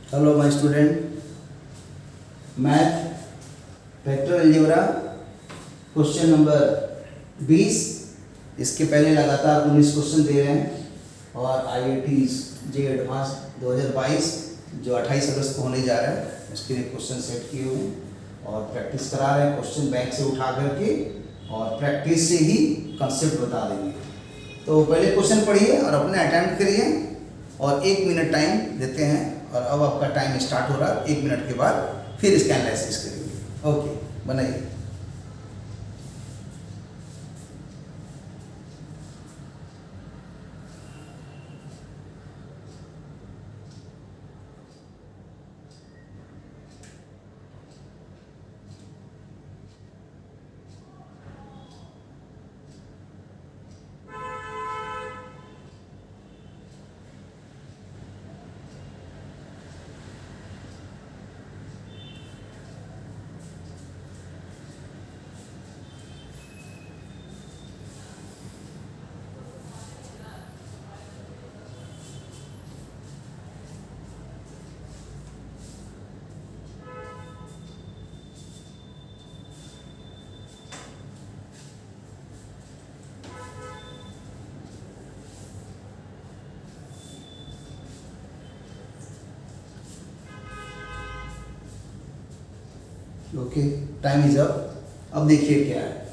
Hello my student, math vector algebra question number 20। इसके पहले लगातार 19 क्वेश्चन दे रहे हैं और IIT जे एडवांस 2022 जो 28 अगस्त को होने जा रहा है उसके लिए क्वेश्चन सेट किए हुए हैं और प्रैक्टिस करा रहे हैं। क्वेश्चन बैंक से उठा करके और प्रैक्टिस से ही कंसेप्ट बता देंगे। तो पहले क्वेश्चन पढ़िए और अपने अटेम्प्ट करिए और 1 मिनट टाइम देते हैं। और अब आपका टाइम स्टार्ट हो रहा है। 1 मिनट के बाद फिर इसका एनालिसिस करेंगे। ओके, बनाइए। Okay, time is up. अब देखिए क्या है,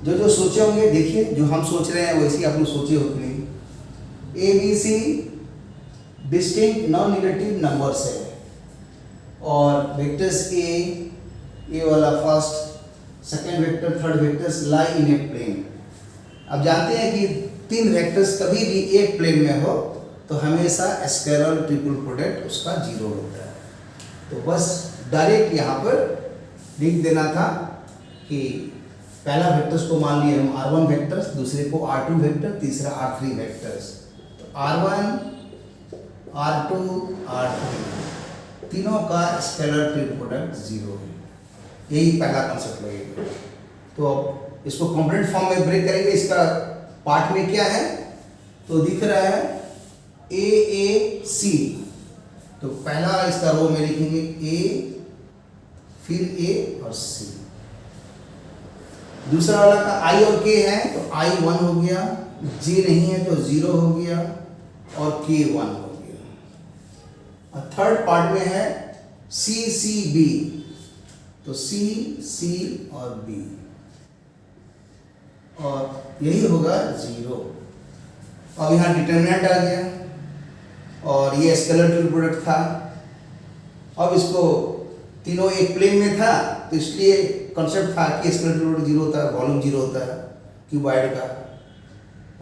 जो जो सोचे होंगे देखिए, जो हम सोच रहे हैं वैसे ही आप लोग सोचे होते नहीं। ABC distinct non negative numbers है और वेक्टर्स ए वाला first, second vector, third vectors lie in a plane. अब जानते हैं कि 3 वेक्टर्स कभी भी एक प्लेन में हो तो हमेशा स्केलर ट्रिपल प्रोडक्ट उसका 0 होता है। तो बस डायरेक्ट यहाँ पर लिख देना था कि पहला वेक्टर्स को मान लिए हम R1 वेक्टर्स, दूसरे को R2 वेक्टर, तीसरा R3 वेक्टर्स। तो R1, R2, R3 तीनों का स्केलर ट्रिपल प्रोडक्ट 0 है। यही पहला कंसेप्ट लगेगा। तो अब इसको कंप्लीट फॉर्म में ब्रेक करेंगे। इसका पार्ट में क्या है तो दिख रहा है AAC। तो पहला इसका रो में लिखेंगे A, फिर A और C। दूसरा वाला का I और K है तो I 1 हो गया, J नहीं है तो 0 हो गया और K 1 हो गया। और थर्ड पार्ट में है C, C, B। तो C, C और B और यही होगा 0। अब यहाँ डिटरमिनेंट आ गया और ये स्केलर ट्रिपल प्रोडक्ट था। अब इसको तीनों एक प्लेन में था तो इसलिए कॉन्सेप्ट था कि स्केलर ट्रिपल प्रोडक्ट 0 होता है, वॉल्यूम 0 होता है क्यूबॉइड का।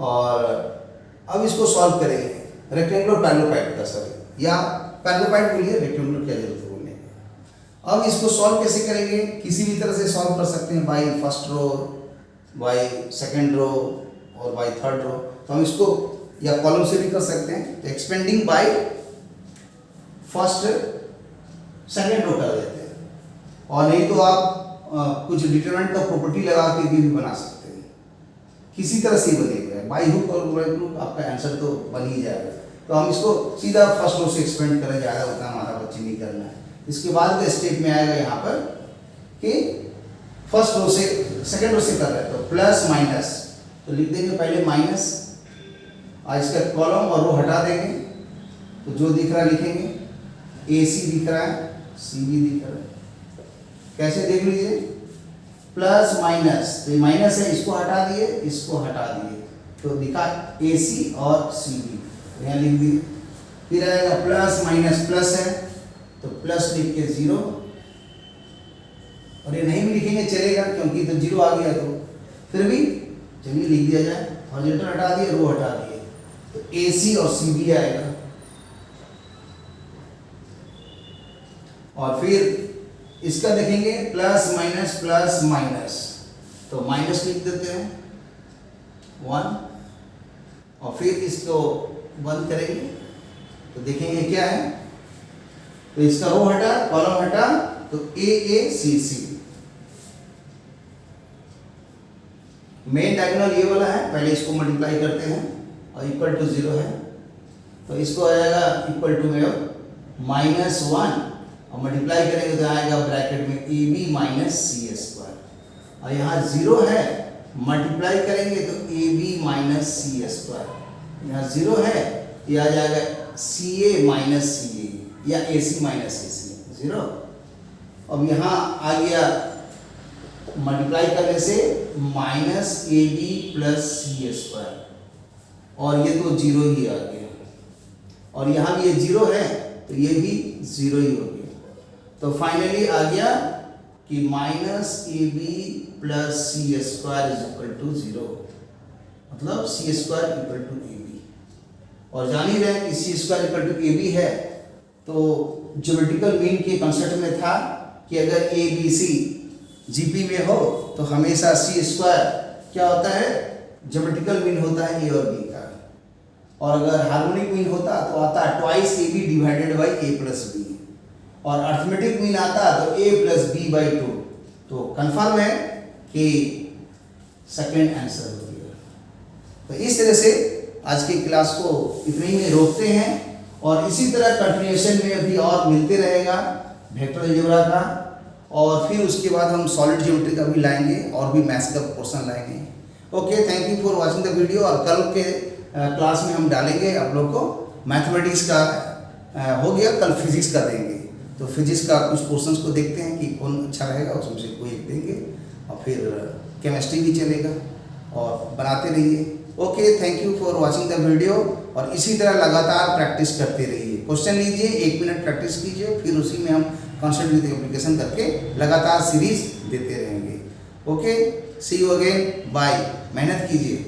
और अब इसको सॉल्व करेंगे रेक्टेंगुलर पैरेललोपाइड का, सॉरी, या पैरेललोपाइड बोलिए, रेक्टेंगुलर क्या जरूरत है बोलने का। अब इसको सॉल्व कैसे करेंगे? किसी भी तरह से सॉल्व कर सकते हैं, by first row, by second row और बाई थर्ड रो। तो हम इसको या कॉलम से भी कर सकते हैं। तो expanding by first second row कर देते हैं। और नहीं तो आप कुछ डिटरमिनेंट का प्रॉपर्टी लगा के भी बना सकते हैं। किसी तरह से बनेगा, बाई हुक और बाई क्रूक आपका आंसर तो बन ही जाएगा। तो हम इसको सीधा फर्स्ट रो से एक्सपेंड करें, ज़्यादा उतना हमारा बच्चे नहीं करना है। इसके बाद का स्टेप में आएगा यहाँ पर कि फर्स्ट रो से सेकेंड रो से कर रहे हैं तो प्लस माइनस, तो लिख देंगे पहले माइनस और इसका कॉलम और रो हटा देंगे। तो जो दिख रहा है लिखेंगे, AC दिख रहा है, CB दिख रहा है। कैसे देख लीजिए, प्लस माइनस, तो माइनस है, इसको हटा दिए, इसको हटा दिए, तो दिखा AC और CB, यहाँ लिख दिए। फिर आएगा प्लस माइनस, प्लस है तो प्लस लिख के 0, और ये नहीं भी लिखेंगे चलेगा क्योंकि तो 0 आ गया। तो फिर भी चलिए लिख दिया जाए, हॉरिजॉन्टल हटा दिए, रो हटा दिए, तो AC और CB आएगा। और फिर इसका देखेंगे प्लस माइनस, तो माइनस लिख देते हैं 1 और फिर इसको बंद करेंगे तो देखेंगे क्या है। तो इसका रो हटा, कॉलम हटा, तो AACC। मेन डायगोनल ये वाला है, पहले इसको मल्टीप्लाई करते हैं और इक्वल टू 0 है तो इसको आएगा इक्वल टू में -1 और मल्टीप्लाई करेंगे तो आएगा ब्रैकेट में a b minus c a square. और यहाँ 0 है, मल्टीप्लाई करेंगे तो a b minus c a square. यहाँ 0 है, ये आ जाएगा सी ए माइनस सी ए या ए सी माइनस ए सी 0। अब यहाँ आ गया मल्टीप्लाई करने से minus A B plus c a square, और ये तो 0 ही आ गया, और यहाँ भी ये 0 है तो ये भी 0 ही हो गया। तो फाइनली आ गया कि minus A B plus C square is equal to 0, मतलब C square equal to A B. और जान ही रहे कि C square equal to A B है, तो ज्योमेट्रिकल मीन के कंसेप्ट में था कि अगर ए बी सी जीपी में हो तो हमेशा सी स्क्वायर क्या होता है, ज्योमेट्रिकल मीन होता है ए और बी का, और अगर हार्मोनिक मीन होता तो आता है twice a b divided by a plus b, और अर्थमेटिक मीन आता तो ए प्लस बी बाई 2। तो कंफर्म है कि सेकेंड आंसर हो गया। तो इस तरह से आज की क्लास को इतने ही में रोकते हैं, और इसी तरह कंटिन्यूएशन में अभी और मिलते रहेगा वेक्टर अलजेब्रा का, और फिर उसके बाद हम सॉलिड ज्योमेट्री का भी लाएंगे और भी मैथ्स का पोर्शन लाएंगे। Okay, thank you for watching the video. और कल के क्लास में हम डालेंगे आप लोग को मैथमेटिक्स का, हो गया, कल फिजिक्स का देंगे। तो फिजिक्स का कुछ पोर्शंस को देखते हैं कि कौन अच्छा रहेगा, उसमें से कोई एक देंगे, और फिर केमिस्ट्री भी चलेगा, और बनाते रहिए। Okay, thank you for watching the video, और इसी तरह लगातार प्रैक्टिस करते रहिए। क्वेश्चन लीजिए, 1 मिनट प्रैक्टिस कीजिए, फिर उसी में हम कॉन्सेप्ट विद एप्लीकेशन करके लगातार सीरीज देते रहेंगे। Okay, see you again, bye. मेहनत कीजिए।